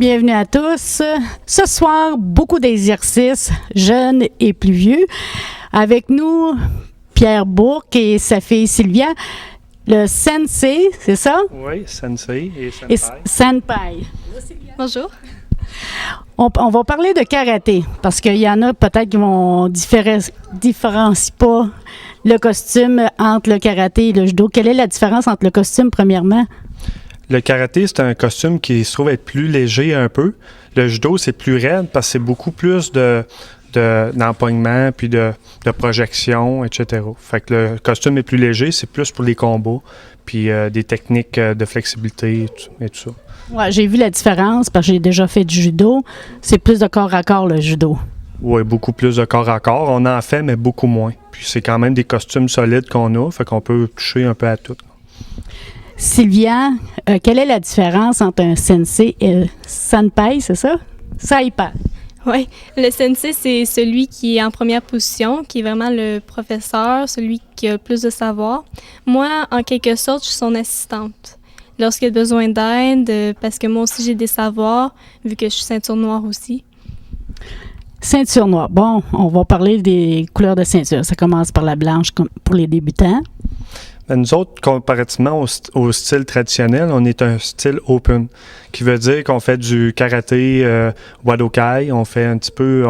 Bienvenue à tous. Ce soir, beaucoup d'exercices, jeunes et plus vieux. Avec nous, Pierre Bourque et sa fille Sylvia. Le sensei, c'est ça? Oui, sensei et senpai. Senpai. Bonjour. On va parler de karaté, parce qu'il y en a peut-être qui vont différencier pas le costume entre le karaté et le judo. Quelle est la différence entre le costume, premièrement? Le karaté, c'est un costume qui se trouve être plus léger un peu. Le judo, c'est plus raide parce que c'est beaucoup plus d'empoignement, puis de projection, etc. Fait que le costume est plus léger, c'est plus pour les combats, puis des techniques de flexibilité et tout ça. Ouais, j'ai vu la différence parce que j'ai déjà fait du judo. C'est plus de corps à corps, le judo. Oui, beaucoup plus de corps à corps. On en fait, mais beaucoup moins. Puis c'est quand même des costumes solides qu'on a, fait qu'on peut toucher un peu à tout. Sylvia, quelle est la différence entre un sensei et un senpai, c'est ça? Saipai. Oui, le sensei, c'est celui qui est en première position, qui est vraiment le professeur, celui qui a le plus de savoir. Moi, en quelque sorte, je suis son assistante. Lorsqu'il y a besoin d'aide, parce que moi aussi, j'ai des savoirs, vu que je suis ceinture noire aussi. Ceinture noire. Bon, on va parler des couleurs de ceinture. Ça commence par la blanche comme pour les débutants. Nous autres, comparativement au style traditionnel, on est un style open, qui veut dire qu'on fait du karaté wadokai, on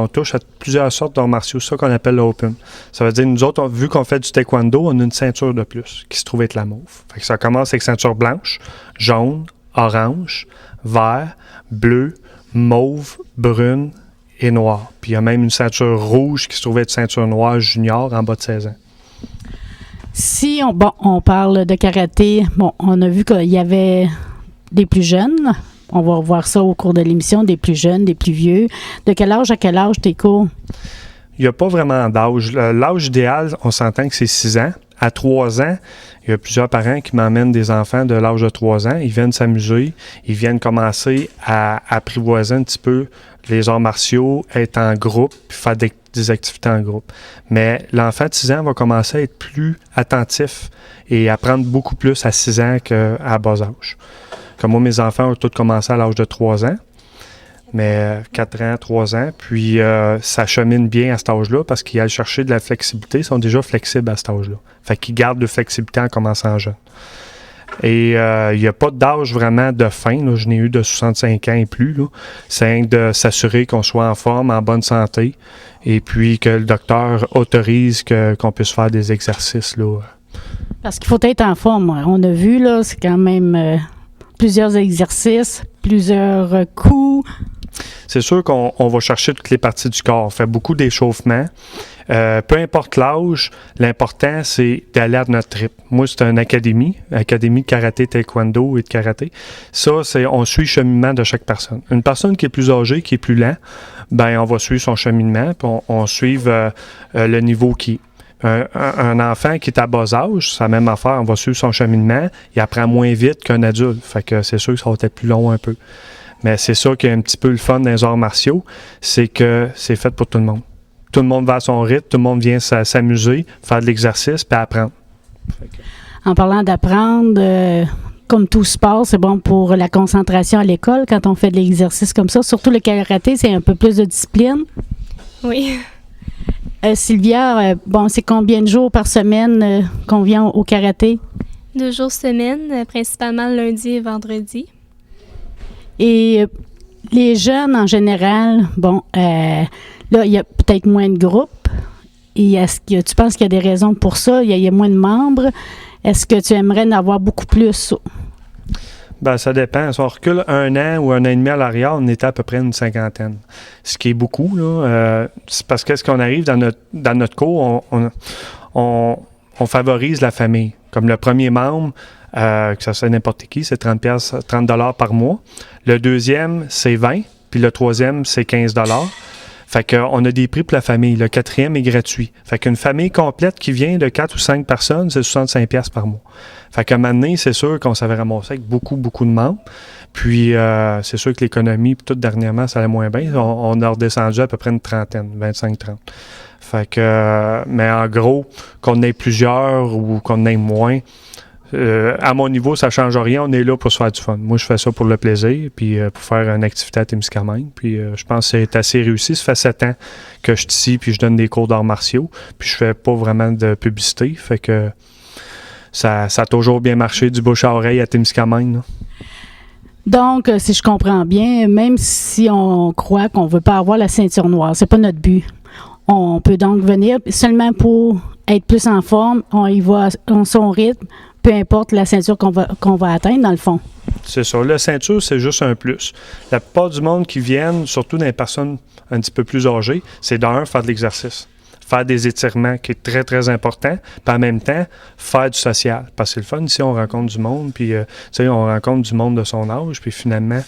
touche à plusieurs sortes d'arts martiaux, c'est ça qu'on appelle l'open. Ça veut dire, nous autres, vu qu'on fait du taekwondo, on a une ceinture de plus, qui se trouve être la mauve. Fait que ça commence avec ceinture blanche, jaune, orange, vert, bleu, mauve, brune et noire. Puis il y a même une ceinture rouge qui se trouve être ceinture noire junior en bas de 16 ans. Si on parle de karaté, on a vu qu'il y avait des plus jeunes. On va voir ça au cours de l'émission, des plus jeunes, des plus vieux. De quel âge à quel âge tes cours? Il n'y a pas vraiment d'âge. L'âge idéal, on s'entend que c'est 6 ans. À 3 ans, il y a plusieurs parents qui m'emmènent des enfants de l'âge de 3 ans. Ils viennent s'amuser. Ils viennent commencer à apprivoiser un petit peu les arts martiaux, être en groupe, puis faire des activités en groupe. Mais l'enfant de 6 ans va commencer à être plus attentif et apprendre beaucoup plus à 6 ans qu'à bas âge. Comme moi, mes enfants ont tous commencé à l'âge de 3 ans, mais 4 ans, 3 ans, puis ça chemine bien à cet âge-là parce qu'ils aillent chercher de la flexibilité, ils sont déjà flexibles à cet âge-là. Fait qu'ils gardent de flexibilité en commençant jeune. Et il n'y a pas d'âge vraiment de fin. Là. Je n'ai eu de 65 ans et plus. Là. C'est de s'assurer qu'on soit en forme, en bonne santé, et puis que le docteur autorise qu'on puisse faire des exercices. Là. Parce qu'il faut être en forme. On a vu, là, c'est quand même plusieurs exercices, plusieurs coups. C'est sûr qu'on va chercher toutes les parties du corps. On fait beaucoup d'échauffement. Peu importe l'âge, l'important, c'est d'aller à notre rythme. Moi, c'est une académie de karaté, taekwondo et de karaté. Ça, on suit le cheminement de chaque personne. Une personne qui est plus âgée, qui est plus lent, on va suivre son cheminement, puis on suit le niveau qui est. Un enfant qui est à bas âge, c'est la même affaire, on va suivre son cheminement, il apprend moins vite qu'un adulte. Fait que c'est sûr que ça va être plus long un peu. Mais c'est ça qui est un petit peu le fun dans les arts martiaux, c'est que c'est fait pour tout le monde. Tout le monde va à son rythme, tout le monde vient s'amuser, faire de l'exercice, puis apprendre. En parlant d'apprendre, comme tout sport, c'est bon pour la concentration à l'école quand on fait de l'exercice comme ça. Surtout le karaté, c'est un peu plus de discipline. Oui. Sylvia, c'est combien de jours par semaine qu'on vient au karaté? 2 jours semaine, principalement lundi et vendredi. Et les jeunes, en général, là, il y a peut-être moins de groupes. Et tu penses qu'il y a des raisons pour ça? Il y a moins de membres. Est-ce que tu aimerais en avoir beaucoup plus? Ça dépend. Si on recule 1 an ou 1 an et demi à l'arrière, on était à peu près une 50aine. Ce qui est beaucoup, là. C'est parce que ce qu'on arrive dans notre cours, on favorise la famille. Comme le premier membre, que ça soit n'importe qui, c'est 30 $ par mois. Le deuxième, c'est 20. Puis le troisième, c'est 15 $. Fait qu'on a des prix pour la famille. Le 4e est gratuit. Fait qu'une famille complète qui vient de 4 ou 5 personnes, c'est 65 $ par mois. Fait qu'à un moment donné, c'est sûr qu'on s'avait ramassé avec beaucoup, beaucoup de membres. Puis, c'est sûr que l'économie, tout dernièrement, ça allait moins bien. On a redescendu à peu près une trentaine, 25-30. Fait que, mais en gros, qu'on ait plusieurs ou qu'on ait moins, À mon niveau, ça ne change rien. On est là pour se faire du fun. Moi, je fais ça pour le plaisir, puis pour faire une activité à Témiscamingue. Puis je pense que c'est assez réussi. Ça fait 7 ans que je suis ici, puis je donne des cours d'arts martiaux. Puis je fais pas vraiment de publicité. Fait que ça a toujours bien marché, du bouche à oreille à Témiscamingue, là. Donc, si je comprends bien, même si on croit qu'on ne veut pas avoir la ceinture noire, c'est pas notre but. On peut donc venir seulement pour être plus en forme. On y va à son rythme, peu importe la ceinture qu'on va atteindre, dans le fond. C'est ça. La ceinture, c'est juste un plus. La plupart du monde qui viennent, surtout dans les personnes un petit peu plus âgées, c'est d'un, faire de l'exercice. Faire des étirements, qui est très, très important. Puis en même temps, faire du social. Parce que c'est le fun, ici, on rencontre du monde, puis on rencontre du monde de son âge, puis finalement,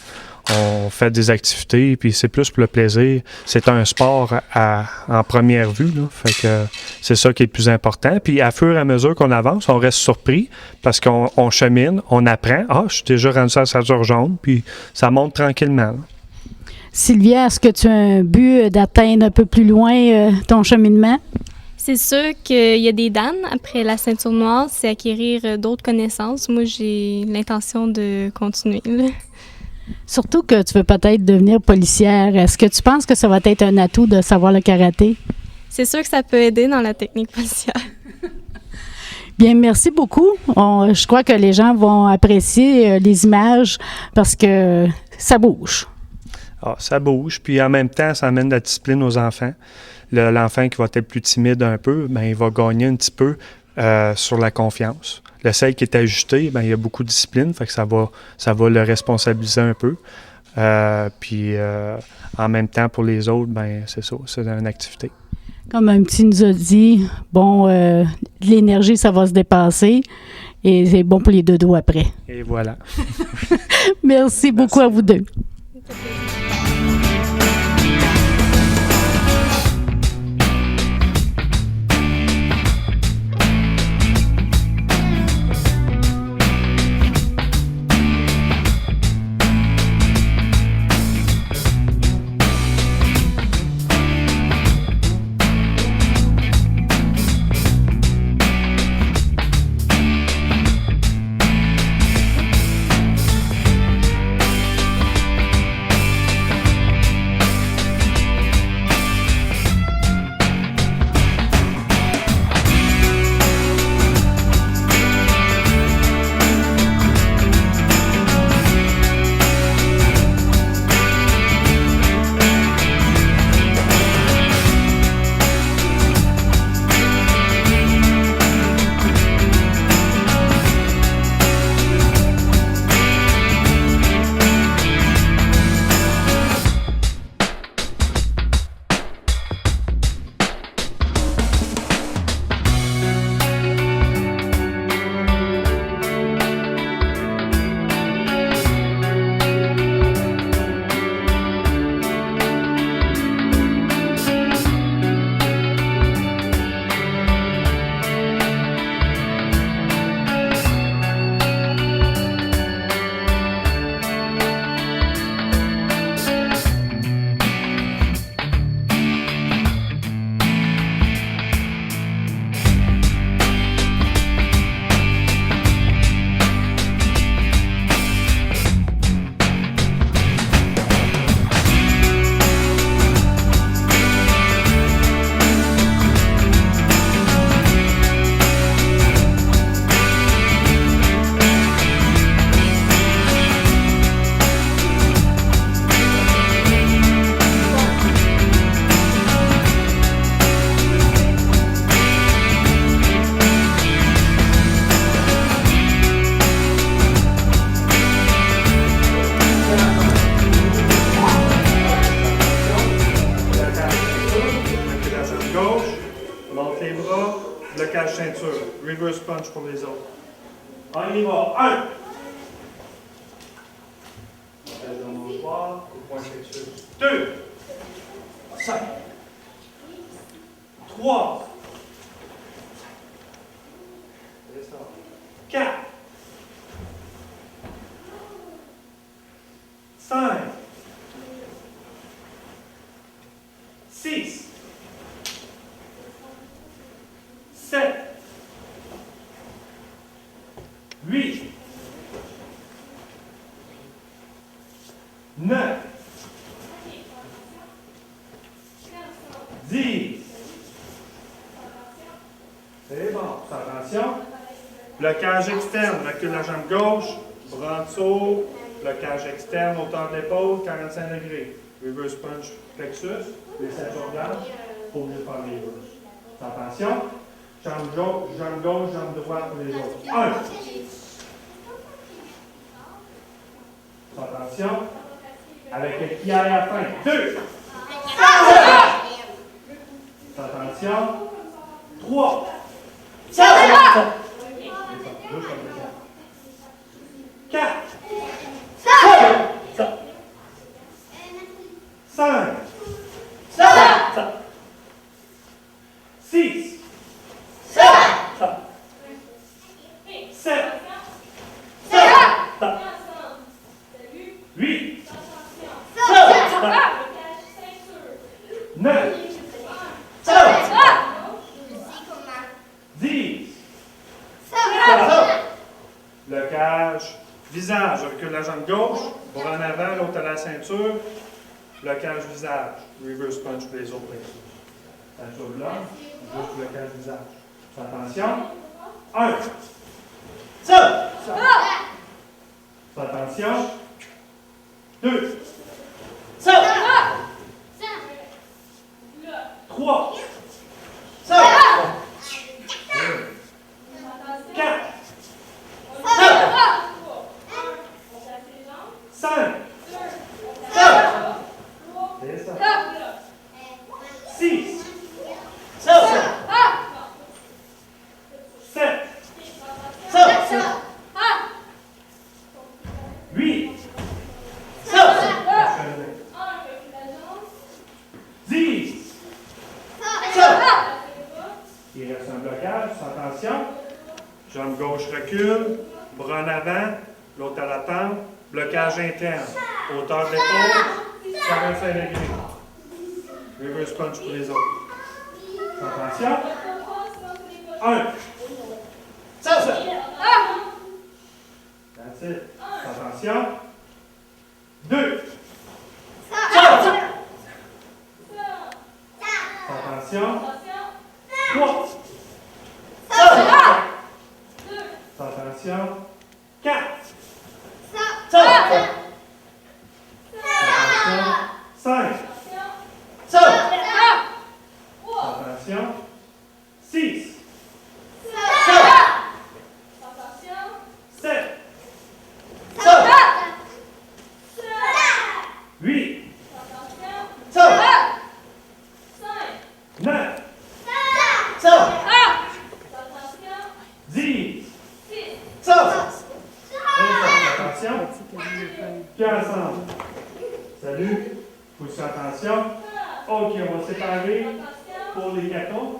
on fait des activités, puis c'est plus pour le plaisir. C'est un sport en première vue, là. Fait que c'est ça qui est le plus important. Puis à fur et à mesure qu'on avance, on reste surpris parce qu'on chemine, on apprend. Ah, je suis déjà rendu à la ceinture jaune, puis ça monte tranquillement, là. Sylvia, est-ce que tu as un but d'atteindre un peu plus loin ton cheminement? C'est sûr qu'il y a des dames après la ceinture noire, c'est acquérir d'autres connaissances. Moi, j'ai l'intention de continuer, là. Surtout que tu veux peut-être devenir policière. Est-ce que tu penses que ça va être un atout de savoir le karaté? C'est sûr que ça peut aider dans la technique policière. Bien, merci beaucoup. Je crois que les gens vont apprécier les images parce que ça bouge. Ah, ça bouge, puis en même temps, ça amène de la discipline aux enfants. L'enfant qui va être plus timide un peu, bien, il va gagner un petit peu sur la confiance. Le celle qui est ajusté, bien, il y a beaucoup de discipline, fait que ça va le responsabiliser un peu. Puis en même temps, pour les autres, bien, c'est ça, c'est une activité. Comme un petit nous a dit, bon, l'énergie, ça va se dépasser et c'est bon pour les dodos après. Et voilà. Merci beaucoup à vous deux. blocage ceinture. Reverse punch pour les autres. On y va. 1. Blocage dans mon droit. Au point ceinture. 2. 5. 3. 4. 5. 6. 7. 9, 10. C'est bon. Attention. Blocage externe. Recule la jambe gauche. Bras en dessous. Blocage externe. Hauteur de l'épaule. 45 degrés. Reverse punch plexus. Les ceintures blanches. Pour mieux faire les reverse. Attention. Jambe gauche, jambe droite pour les autres. 1. Attention. Avec le pied à la fin. 2. Attention. 3. 4. 5. 6. 7. 8. 9. 10. Blocage. Visage. Recule la jambe gauche. Bras en avant, l'autre à la ceinture. Blocage visage. Reverse punch pour les autres. Ceinture blanche. Juste blocage visage. Attention. 1. Attention. 2. 3. 4. 5. 6. 7. 8. 10. Il reste un blocage. Attention. Jambe gauche recule. Bras en avant. L'autre à la tempe. Blocage interne. Hauteur de l'épaule. 45 degrés. Reverse punch pour les autres. Attention. 1. That's it. Attention. 2. Attention. 3. Attention. 4. Attention. 5. Attention. 6. 7. 8. 9. 10. Attention. Puis ensemble. Salut. Position attention. OK, on va séparer pour les cacos.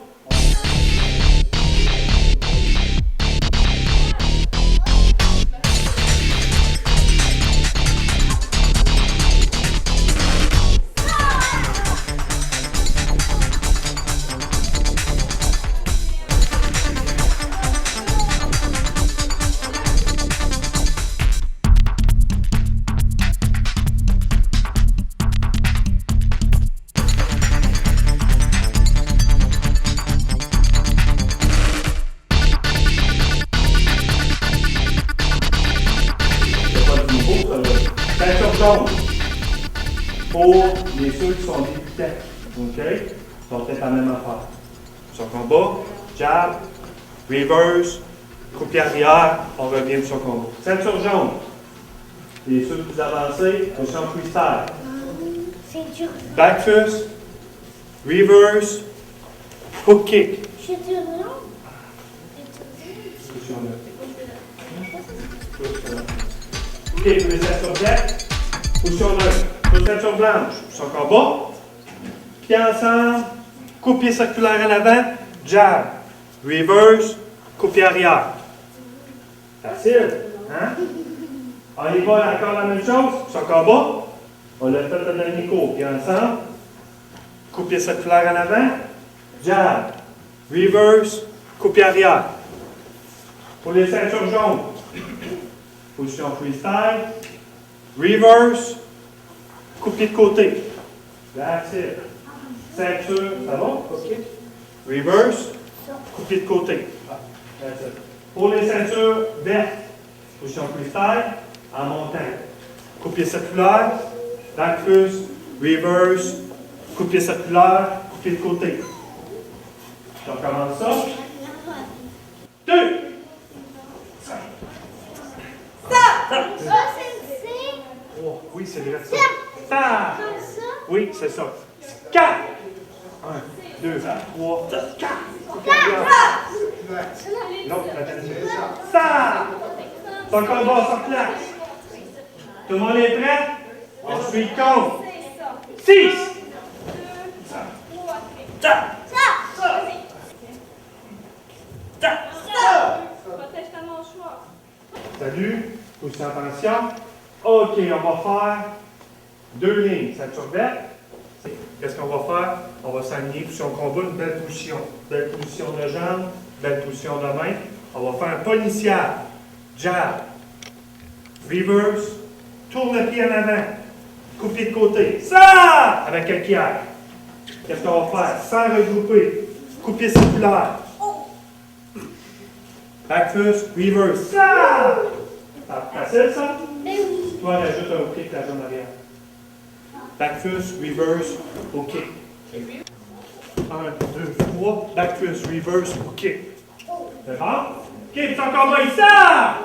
Ceinture jaune pour les ceux qui sont débutants. OK? Ils vont peut-être la même affaire. Sur combat, jab, reverse, coup-pied arrière, on revient sur combat. Ceinture jaune. Les ceux plus avancés, position freestyle. Back fist, reverse, hook kick. Position neutre. OK, pour les ceintures blanches, position neutre. Pour les ceintures blanches, sur combat. Pieds ensemble, coup-pied circulaire en avant, jab, reverse, coup-pied arrière. Facile, hein? On y va encore la même chose, sur combat. On l'a fait le dernier cours. Pieds ensemble, coup-pied circulaire en avant, jab, reverse, coup-pied arrière. Pour les ceintures jaunes, position freestyle, reverse, coup-pied de côté. That's it. Ceinture, ça va? OK. Reverse, coup-pied de côté. That's it. Pour les ceintures vertes, position freestyle, en montant. Coup-pied circulaire, back first, reverse, coup-pied circulaire, coup-pied de côté. Je recommence ça. 2. Oh, oui, c'est vrai ça. Ça. Oui, c'est ça. 4. 1, 2, 3, 4. L'autre, la dernière. Ça. C'est encore bas, sur place. Tout le monde est prêt? Ensuite, compte. 6. Ça. Salut, position attention. OK, on va faire 2 lignes. Ceinture verte. Qu'est-ce qu'on va faire? On va s'aligner, position combat, une belle position. Belle position de jambe, belle position de main. On va faire un pas initial. Jab. Reverse. Tourne le pied en avant. Coup-pied de côté. Ça! Avec un pied. Qu'est-ce qu'on va faire? Sans regrouper. Coup-pied circulaire. Back first, reverse. Ça! Facile, ça? Toi, rajoute un kick la jambe arrière. Back first, reverse, au kick. 1, 2, 3. Back first, reverse, au kick. C'est bon? OK, c'est encore moins ça!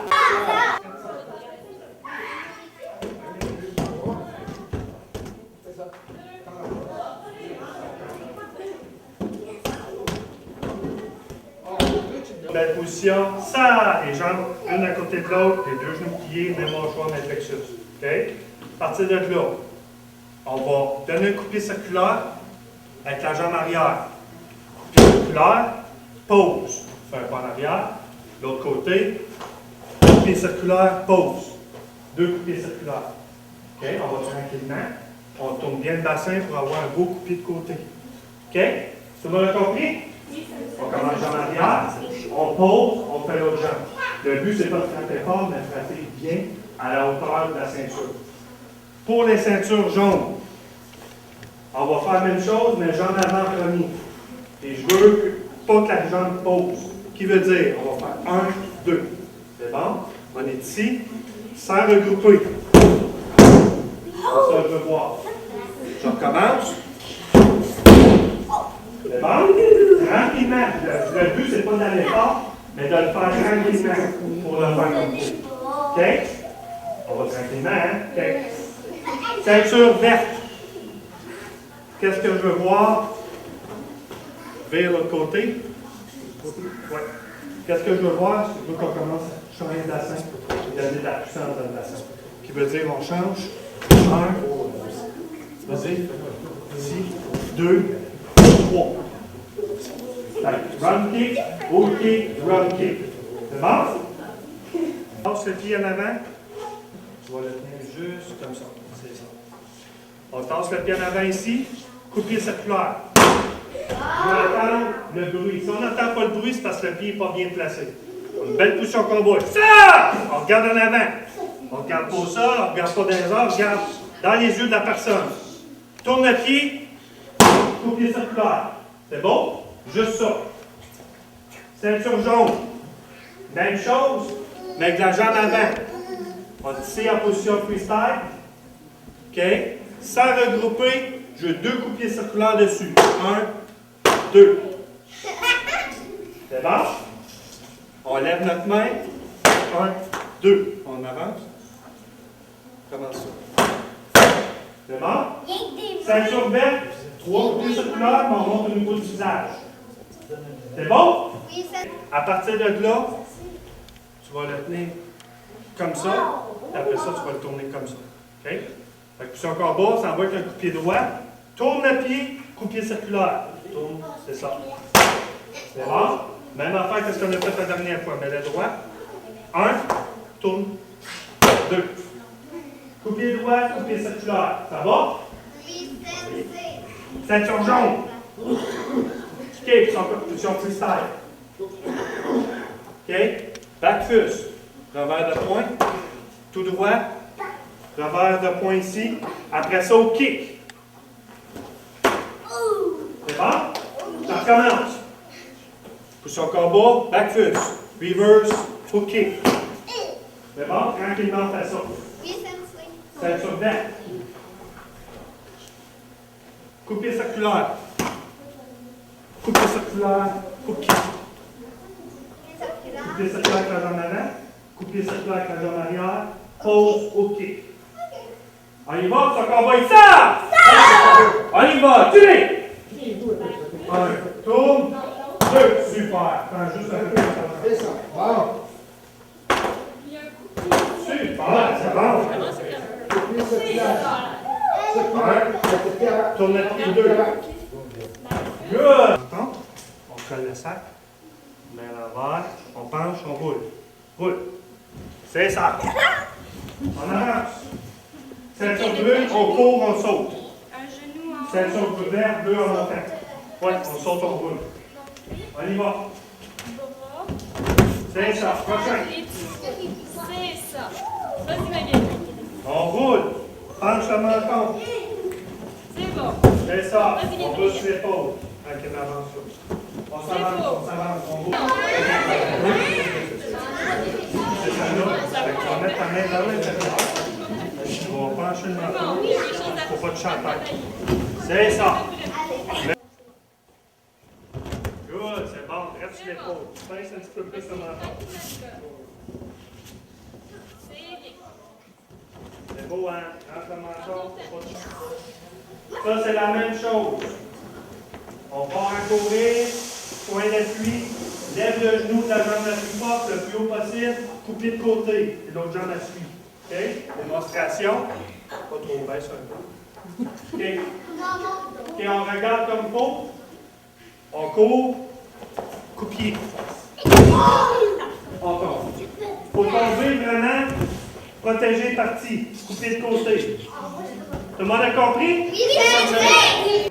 Belle position, ça, les jambes une à côté de l'autre, les deux genoux pliés, même mâchoire, même plexus. OK? À partir de là, on va donner un coup-pied circulaire avec la jambe arrière. Coup-pied circulaire, pause. Fais un pas en arrière. L'autre côté, coup-pied circulaire, pause. 2 coups-pieds circulaires. OK? On va tranquillement. On tourne bien le bassin pour avoir un beau coup-pied de côté. OK? Tout le monde a compris? On commence jambe arrière, on pose, on fait l'autre jambe. Le but, c'est pas de frapper fort, mais de frapper bien à la hauteur de la ceinture. Pour les ceintures jaunes, on va faire la même chose, mais jambe avant premier. Et je veux pas que la jambe pose. Qui veut dire, on va faire 1, 2. C'est bon? On est ici, sans regrouper. Ça, je veux voir. Je recommence. C'est bon? Tranquillement. Le but, c'est pas d'aller fort, mais de le faire tranquillement pour le faire comme il faut. OK? On va tranquillement, hein? OK. Ceinture verte. Qu'est-ce que je veux voir? Vers l'autre côté. Ouais. Qu'est-ce que je veux voir? Je veux qu'on commence à changer de bassin et donner de la puissance dans le bassin. Qui veut dire, on change. 1. Vas-y. Ici. 2. 3. Run kick, haut kick, run kick. C'est bon? Passe le pied en avant. Tu vas le tenir juste comme ça. C'est ça. On tasse le pied en avant ici. Coup de pied circulaire. On entend le bruit. Si on n'entend pas le bruit, c'est parce que le pied n'est pas bien placé. Une belle position combat. Ça! On regarde en avant. On ne regarde pas ça, on ne regarde pas dans les airs, on regarde dans les yeux de la personne. Tourne le pied. Coup de pied circulaire. C'est bon? Juste ça. Ceinture jaune. Même chose, mais avec la jambe avant. On est ici en position freestyle. OK? Sans regrouper, je veux 2 coups de pied circulaires dessus. 1, 2. C'est bon? On lève notre main. 1, 2. On avance. Comment ça? C'est bon? Ceinture verte. 3 coups de pied circulaires, mais on monte au niveau du visage. C'est bon? Oui, ça. À partir de là, tu vas le tenir comme ça. Et après ça, tu vas le tourner comme ça. OK? Fait que puis encore bas, ça va avec un coup de pied droit. Tourne le pied, coup de pied circulaire. Tourne, c'est ça. C'est bon? Même affaire que ce qu'on a fait la dernière fois. Mets le droit. 1, tourne. 2. Coup de pied droit, coup de pied circulaire. Ça va? Oui, c'est. Ceinture jaune. OK, puis encore position freestyle. OK? Back fist. Revers de poing. Tout droit. Revers de poing ici. Après ça, au kick. C'est bon? Ça recommence. Position combat, back fist. Reverse, au kick. C'est bon? Tranquillement, on fait ça. Oui, sensei. Ceinture dedans. Coupé circulaire. Coupé circulaire, au kick. Coupé circulaire avec la jambe avant. Coupé circulaire avec la jambe arrière. Pause, au kick. On y va, ça combat ici! On y va, tu l'es! Un, tourne, deux, super. Prends juste un peu. C'est ça. Bon. Super, c'est bon. Puis circulaire. Un, tourne les deux. Good! On colle le sac. On met à l'envers. On penche, on roule. Roule. C'est ça. On avance. Ceinture bleue, on court, on saute. Ceinture verte, bleue en montant. Ouais, on saute, on roule. On y va. C'est ça. Prochain. C'est ça. Vas-y, ma vieille. On roule. Penche le menton. C'est bon. C'est ça. On pousse l'épaule. Avec une avance. On s'avance, on roule. C'est ça là. Fait que tu vas mettre ta main dans l'intérieur. On va pencher le menton. Faut pas te chanter. C'est ça. Good, c'est bon. Reste sur l'épaule. Pince un petit peu plus le menton. C'est beau, hein? Rentre le menton, faut pas te chanter. Ça, c'est la même chose. On part à courir, point d'appui, lève le genou de la jambe la plus forte, le plus haut possible, coupé de côté, et l'autre jambe la suit. OK? Démonstration. Pas trop, baisse un peu. OK? OK, on regarde comme il faut. On court. Coup-pied. On tombe. Faut tomber vraiment protégé parti. Coupé de côté. Tout le monde a compris? Oui, sensei.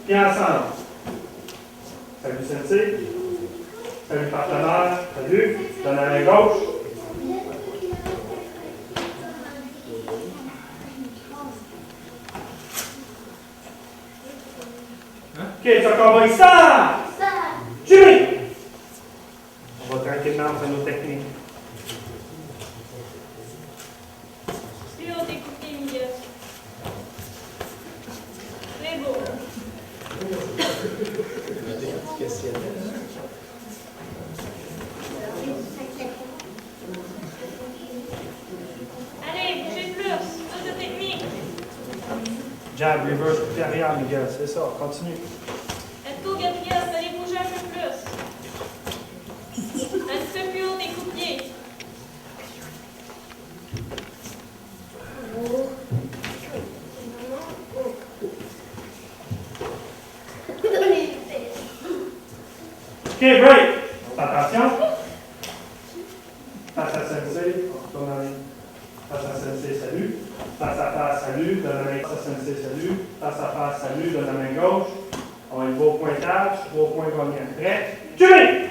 Puis ensemble. Salut sensei. Salut partenaire. Salut. Donne la main gauche. OK, ça combat ici. Jimmy! On va tranquillement faire nos techniques. Plus haut des coupés, Miguel. C'est beau. Allez, bougez plus. Plus de technique. Jab, reverse, puis arrière, Miguel. C'est ça. Continue. Let's go, Gabriel. Allez bouger un peu plus. Un petit peu plus haut des coupiers. OK, break. Attention. Face à sensei. On retourne en ligne. Face à sensei, salut. Face à face, salut. Donne la main. Face à sensei, salut. Face à face, salut. Donne la main gauche. On y va au pointage. 3 points gagnants. Prêt? Jimmy!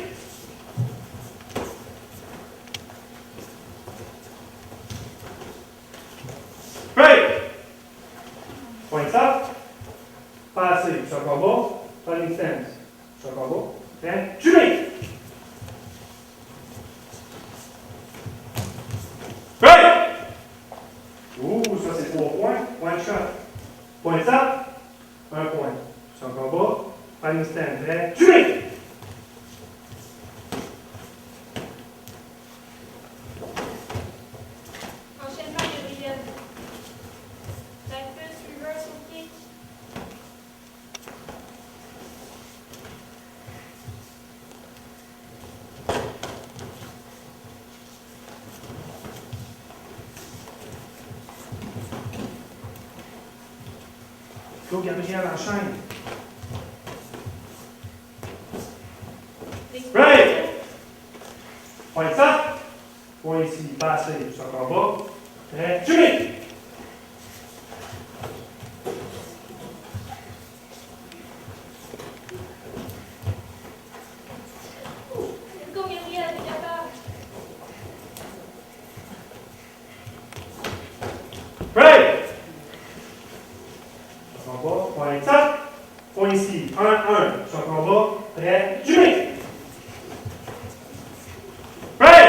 Break! Point ça. Passez. Sur combat. Running stance. Sur combat. Prêt? Jimmy! Break! Ouh, ça c'est 3 points. Point shot. Point ça. 1 point. Sur combat. Running stand. Prêt? Jimmy! Go, Gabriel, enchaîne. Break! Point ça. Point ici, passé, pousse encore bas. Prêt, Jimmy! Break! Encore bas, point ça. Point ici, 1, 1, pousse encore bas. Prêt, Jimmy! Break!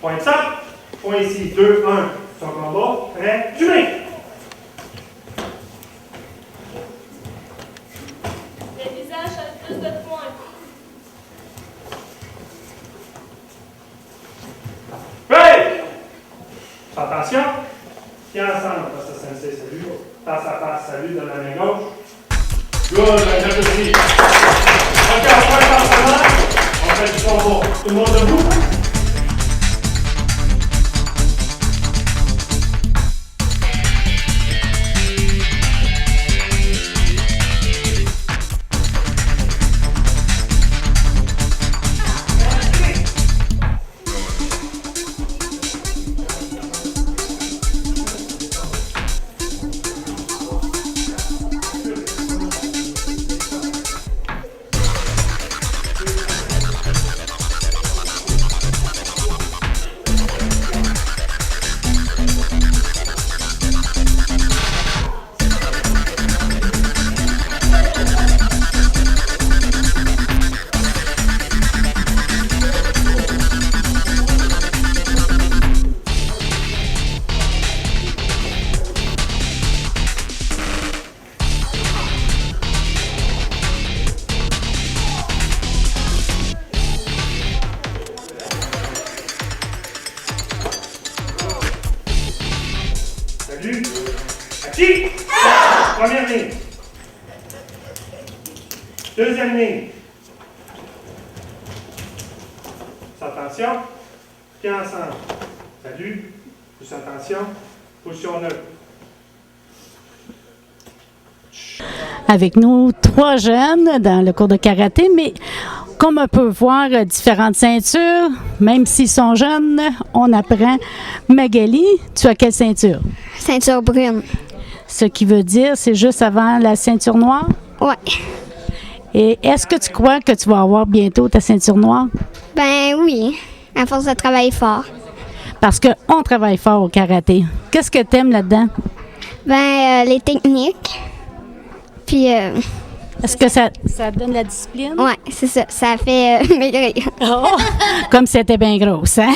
Point ça. Point ici, 2, 1. Son combat. Prêt, Jimmy! Le visage a plus de points. Break! Attention. Pieds ensemble, face à sensei, salut. Face à face, salut, dans la main gauche. Good, j'applaudis. OK, on fait l'entraînement. On fait du combat. Tout le monde debout. Salut. Actif. Première ligne. Deuxième ligne. Attention. Pieds ensemble. Salut. Pousse attention. Position neutre. Avec nous, 3 jeunes dans le cours de karaté, mais comme on peut voir, différentes ceintures, même s'ils sont jeunes, on apprend. Magali, tu as quelle ceinture? Ceinture brune. Ce qui veut dire, c'est juste avant la ceinture noire? Ouais. Et est-ce que tu crois que tu vas avoir bientôt ta ceinture noire? Ben oui, à force de travailler fort. Parce qu'on travaille fort au karaté. Qu'est-ce que tu aimes là-dedans? Ben, les techniques. Puis, Est-ce que ça donne la discipline? ouais, c'est ça. Ça fait maigrir. Oh! Comme si c'était bien grosse, hein?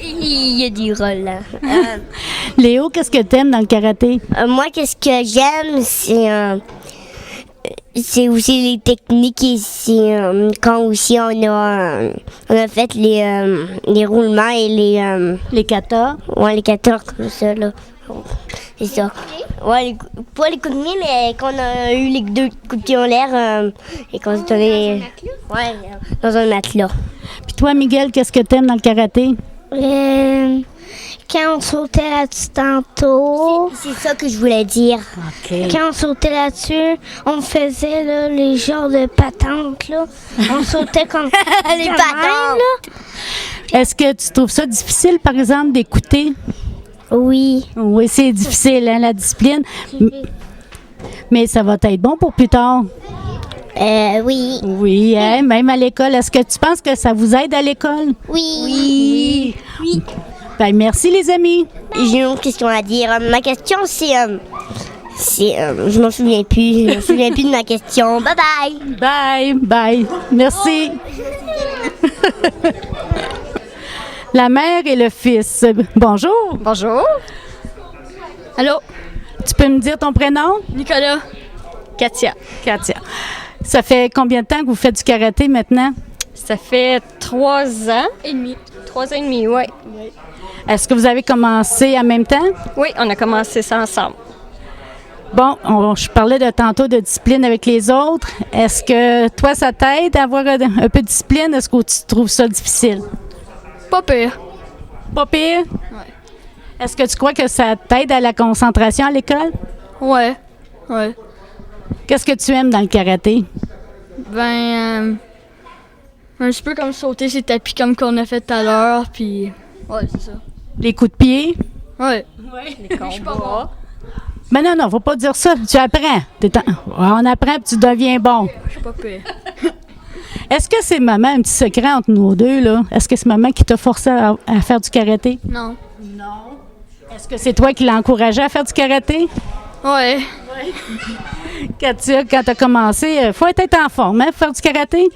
Il y a du rôle là. Léo, qu'est-ce que tu aimes dans le karaté? Moi, qu'est-ce que j'aime, c'est aussi les techniques et c'est quand aussi on a fait les roulements et Les katas? les 14 comme ça là. C'est ça. Ouais, pas les coups de pied, mais quand on a eu les 2 coups de pied en l'air et qu'on s'est donné. Ouais, dans un matelas. Puis toi, Miguel, qu'est-ce que tu aimes dans le karaté? Quand on sautait là-dessus tantôt, C'est ça que je voulais dire. OK. quand on sautait là-dessus, on faisait là, les genres de patentes. Là. On sautait comme Les patentes. Est-ce que tu trouves ça difficile, par exemple, d'écouter? Oui. Oui, c'est difficile, hein, la discipline. Mais ça va être bon pour plus tard. Oui. Oui, hein, même à l'école. Est-ce que tu penses que ça vous aide à l'école? Oui. Oui. Ben, merci, les amis. J'ai une autre question à dire. Ma question, je m'en souviens plus. Je m'en souviens plus de ma question. Bye bye. Bye, bye. Merci. La mère et le fils. Bonjour. Bonjour. Allô? Tu peux me dire ton prénom? Nicolas. Katia. Katia. Ça fait combien de temps que vous faites du karaté maintenant? Ça fait 3 ans et demi. 3 ans et demi, oui. Est-ce que vous avez commencé en même temps? Oui, on a commencé ça ensemble. Bon, je parlais de tantôt de discipline avec les autres. Est-ce que toi, ça t'aide à avoir un peu de discipline? Est-ce que tu trouves ça difficile? Pas pire. Pas pire? Est-ce que tu crois que ça t'aide à la concentration à l'école? Ouais. Qu'est-ce que tu aimes dans le karaté? Ben, un petit peu comme sauter ces tapis comme qu'on a fait tout à l'heure, puis ouais, c'est ça. Les coups de pied? Ouais. Les combats. Mais non, faut pas dire ça. Tu apprends. On apprend puis tu deviens bon. Je suis pas pire. Est-ce que c'est maman, un petit secret entre nous deux, là? Est-ce que c'est maman qui t'a forcé à faire du karaté? Non. Est-ce que c'est toi qui l'as encouragé à faire du karaté? Ouais. Quand tu as commencé, il faut être en forme, hein, pour faire du karaté?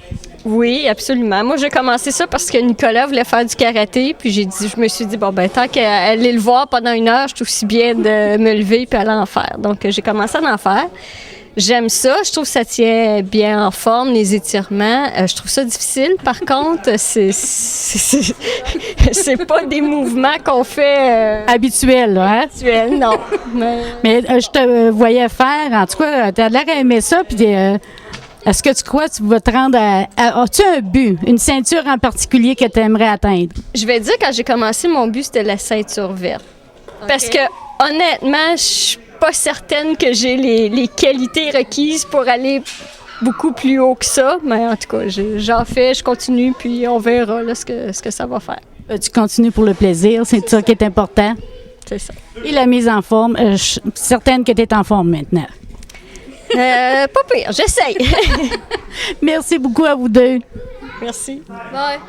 Oui, absolument. Moi, j'ai commencé ça parce que Nicolas voulait faire du karaté, puis je me suis dit, bon, ben tant qu'aller le voir pendant 1 heure, je suis aussi bien de me lever puis aller en faire. Donc, j'ai commencé à en faire. J'aime ça. Je trouve que ça tient bien en forme, les étirements. Je trouve ça difficile. Par contre, c'est pas des mouvements qu'on fait Habituel, là, hein? habituels, non. Mais je te voyais faire, en tout cas, tu as l'air d'aimer ça, puis est-ce que tu crois que tu vas te rendre as-tu un but, une ceinture en particulier que tu aimerais atteindre? Je vais dire, quand j'ai commencé, mon but, c'était la ceinture verte. Parce que, honnêtement, je suis pas certaine que j'ai les qualités requises pour aller beaucoup plus haut que ça. Mais en tout cas, j'en fais, je continue, puis on verra là, ce que ça va faire. Tu continues pour le plaisir, c'est ça qui est important. C'est ça. Et la mise en forme, je suis certaine que tu es en forme maintenant. Pas pire, j'essaye. Merci beaucoup à vous deux. Merci. Bye.